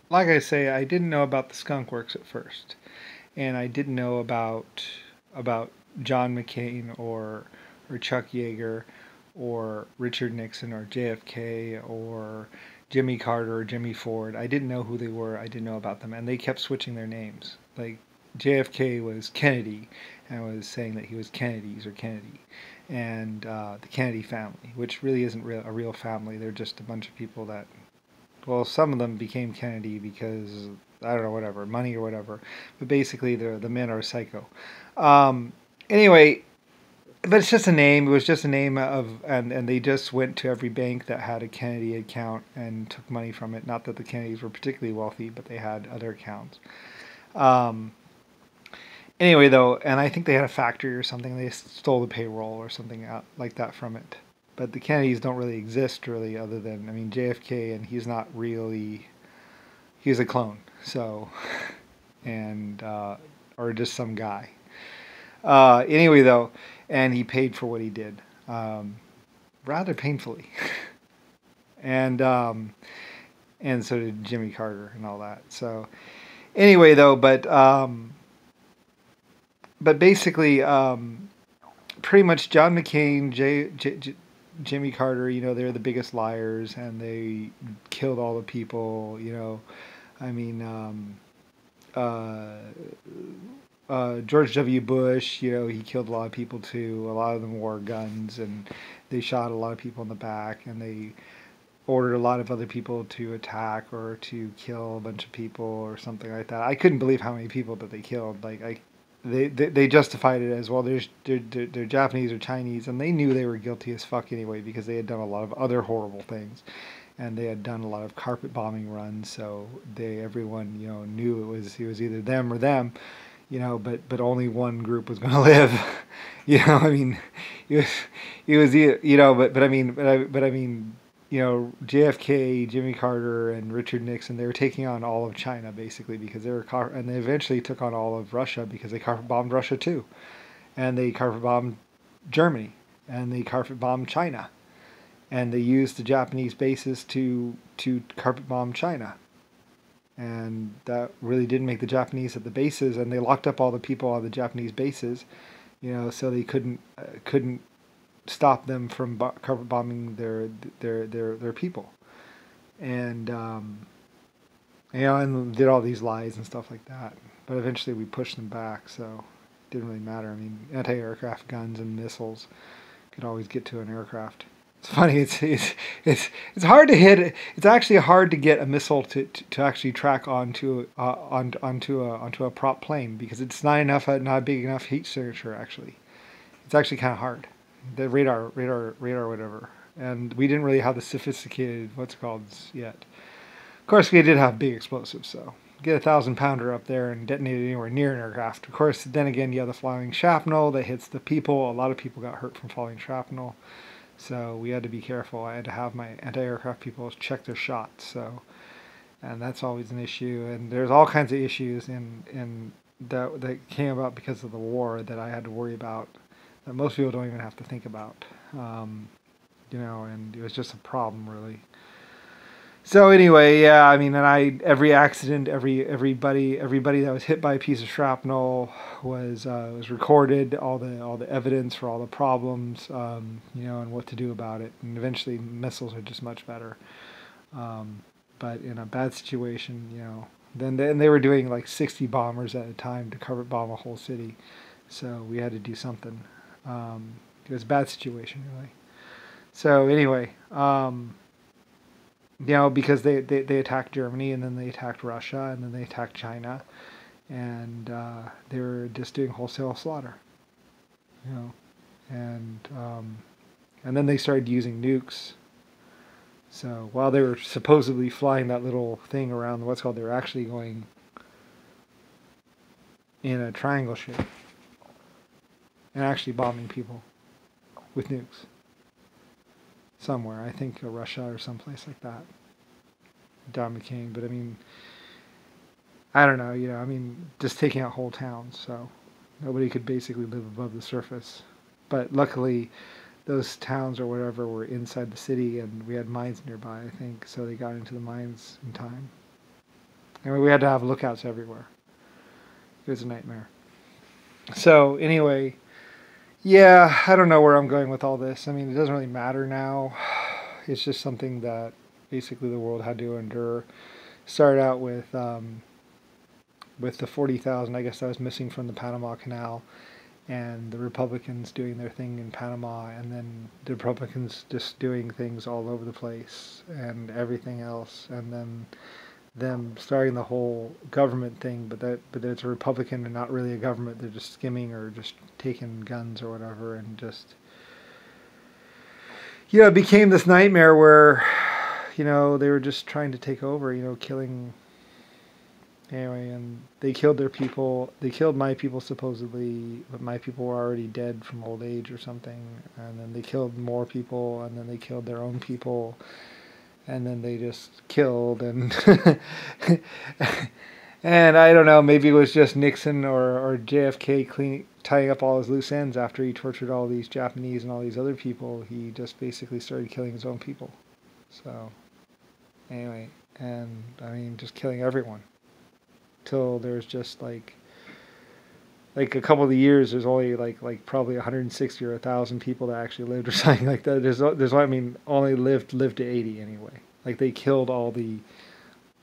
Like I say, I didn't know about the Skunk Works at first, and I didn't know about John McCain or Chuck Yeager or Richard Nixon or JFK or Jimmy Carter or Jimmy Ford. I didn't know who they were. I didn't know about them, and they kept switching their names. Like JFK was Kennedy, and was saying that he was Kennedy's or Kennedy, and the Kennedy family, which really isn't a real family. They're just a bunch of people that, well, some of them became Kennedy because I don't know, whatever, money or whatever. But basically, the men are psycho. Um, anyway, but it's just a name. It was just a name of, and they just went to every bank that had a Kennedy account and took money from it. Not that the Kennedys were particularly wealthy, but they had other accounts. Um, anyway, though, and I think they had a factory or something. They stole the payroll or something out like that from it. But the Kennedys don't really exist, really, other than, I mean, JFK, and he's not really, he's a clone. So, and or just some guy. Anyway, though, and he paid for what he did, rather painfully, and um, and so did Jimmy Carter and all that. So anyway, though, but basically, pretty much John McCain, Jimmy Carter, they're the biggest liars, and they killed all the people. I mean, uh, George W. Bush, he killed a lot of people too. A lot of them wore guns, and they shot a lot of people in the back, and they ordered a lot of other people to attack or to kill a bunch of people or something like that. I couldn't believe how many people that they killed. They justified it as, well, they're Japanese or Chinese, and they knew they were guilty as fuck anyway because they had done a lot of other horrible things, and they had done a lot of carpet bombing runs. So everyone knew it was either them or them, but only one group was going to live. I mean, it was but I mean, JFK, Jimmy Carter, and Richard Nixon, they were taking on all of China basically because and they eventually took on all of Russia because they carpet bombed Russia too, and they carpet bombed Germany, and they carpet bombed China, and they used the Japanese bases to carpet bomb China, and that really didn't make the Japanese at the bases, and they locked up all the people on the Japanese bases, so they couldn't stop them from carpet bombing their people, and and did all these lies and stuff like that. But eventually we pushed them back, so it didn't really matter. I mean, anti-aircraft guns and missiles could always get to an aircraft. It's funny. It's hard to hit. It's actually hard to get a missile to actually track onto a prop plane because it's not a big enough heat signature. Actually, it's actually kind of hard. The radar, whatever. And we didn't really have the sophisticated what's it called yet. Of course, we did have big explosives, so get 1,000-pounder up there and detonate it anywhere near an aircraft. Of course, then again, you have the flying shrapnel that hits the people. A lot of people got hurt from falling shrapnel. So we had to be careful. I had to have my anti-aircraft people check their shots. And that's always an issue. And there's all kinds of issues in that came about because of the war that I had to worry about that most people don't even have to think about. And it was just a problem really. So anyway, yeah, I mean, and every accident, everybody that was hit by a piece of shrapnel was recorded, all the evidence for all the problems, and what to do about it. And eventually, missiles are just much better. But in a bad situation, then they were doing like 60 bombers at a time to carpet bomb a whole city. So we had to do something. It was a bad situation, really. So anyway. Because they attacked Germany, and then they attacked Russia, and then they attacked China, and they were just doing wholesale slaughter, you know, and then they started using nukes. So while they were supposedly flying that little thing around what's called, they were actually going in a triangle shape and actually bombing people with nukes. Somewhere, I think Russia or someplace like that. John McCain, but I mean, I don't know, I mean, just taking out whole towns, so nobody could basically live above the surface. But luckily, those towns or whatever were inside the city, and we had mines nearby, I think, so they got into the mines in time. And we had to have lookouts everywhere. It was a nightmare. So anyway, yeah, I don't know where I'm going with all this. I mean, it doesn't really matter now. It's just something that basically the world had to endure. Started out with the 40,000, I guess, that was missing from the Panama Canal, and the Republicans doing their thing in Panama, and then the Republicans just doing things all over the place and everything else, and then them starting the whole government thing, but it's a Republican and not really a government. They're just skimming or just taking guns or whatever, and just, it became this nightmare where, they were just trying to take over, killing. Anyway, and they killed their people. They killed my people supposedly, but my people were already dead from old age or something. And then they killed more people, and then they killed their own people, and then they just killed. And and I don't know, maybe it was just Nixon or JFK tying up all his loose ends after he tortured all these Japanese and all these other people. He just basically started killing his own people. So anyway, and I mean, just killing everyone. Till there's just like a couple of the years, there's only like probably 160 or 1,000 people that actually lived or something like that. There's I mean, only lived to 80 anyway. Like they killed all the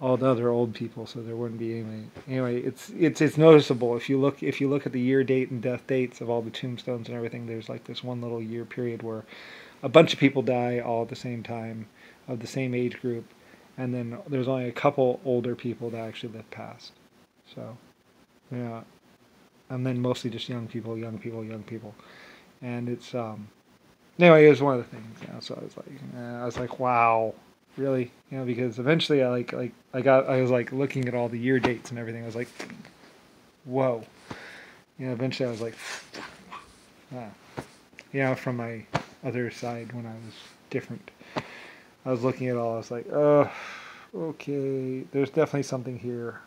other old people, so there wouldn't be any. Anyway, it's noticeable if you look at the year date and death dates of all the tombstones and everything. There's like this one little year period where a bunch of people die all at the same time of the same age group, and then there's only a couple older people that actually live past. So, yeah, and then mostly just young people, and it's anyway, it was one of the things. So I was like, wow, really, because eventually I was like looking at all the year dates and everything. I was like, whoa, eventually I was like, from my other side when I was different, I was looking at all. I was like, oh, okay, there's definitely something here.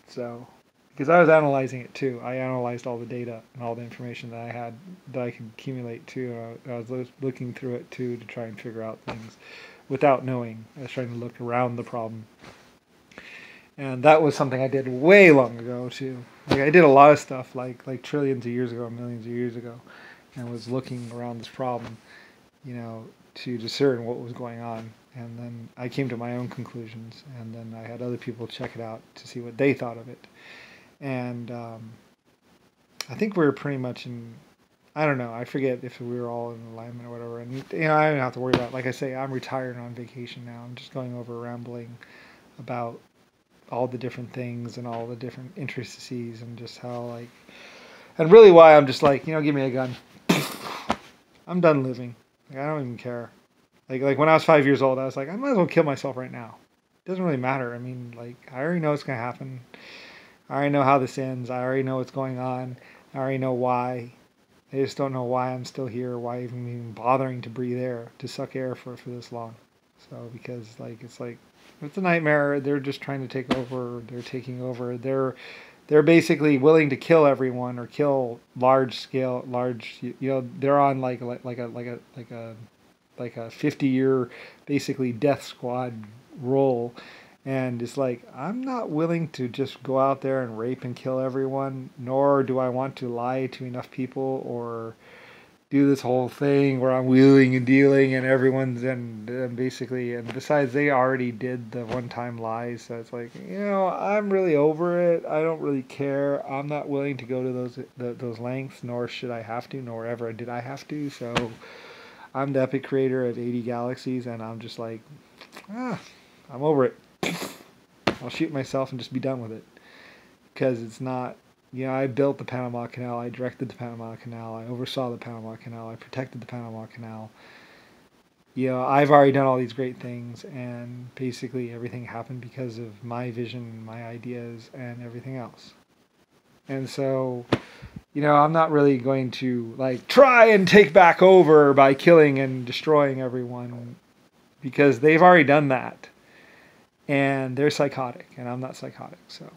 So, because I was analyzing it too, I analyzed all the data and all the information that I had that I could accumulate too. I was looking through it too to try and figure out things without knowing. I was trying to look around the problem, and that was something I did way long ago too. Like I did a lot of stuff like trillions of years ago, millions of years ago, and was looking around this problem, to discern what was going on. And then I came to my own conclusions, and then I had other people check it out to see what they thought of it. And I think we were pretty much in, I don't know, I forget if we were all in alignment or whatever. And, I don't have to worry about it. Like I say, I'm retired and on vacation now. I'm just going over rambling about all the different things and all the different intricacies and just how, and really why I'm just like, give me a gun. I'm done living. I don't even care. Like when I was 5 years old, I was like, I might as well kill myself right now. It doesn't really matter. I mean, I already know what's going to happen. I already know how this ends. I already know what's going on. I already know why. I just don't know why I'm still here, why even bothering to breathe air, to suck air for this long. So, because, it's a nightmare. They're just trying to take over. They're taking over. They're basically willing to kill everyone or kill large, they're on like a 50-year basically death squad role, and it's like, I'm not willing to just go out there and rape and kill everyone, nor do I want to lie to enough people or do this whole thing where I'm wheeling and dealing and everyone's and basically, and besides, they already did the one-time lies, so it's like, I'm really over it. I don't really care. I'm not willing to go to those lengths, nor should I have to, nor ever did I have to. So I'm the epic creator of 80 galaxies, and I'm just like, I'm over it. I'll shoot myself and just be done with it. Because it's not, I built the Panama Canal, I directed the Panama Canal, I oversaw the Panama Canal, I protected the Panama Canal. I've already done all these great things, and basically everything happened because of my vision, my ideas, and everything else. And so, I'm not really going to, try and take back over by killing and destroying everyone, because they've already done that. And they're psychotic, and I'm not psychotic, so...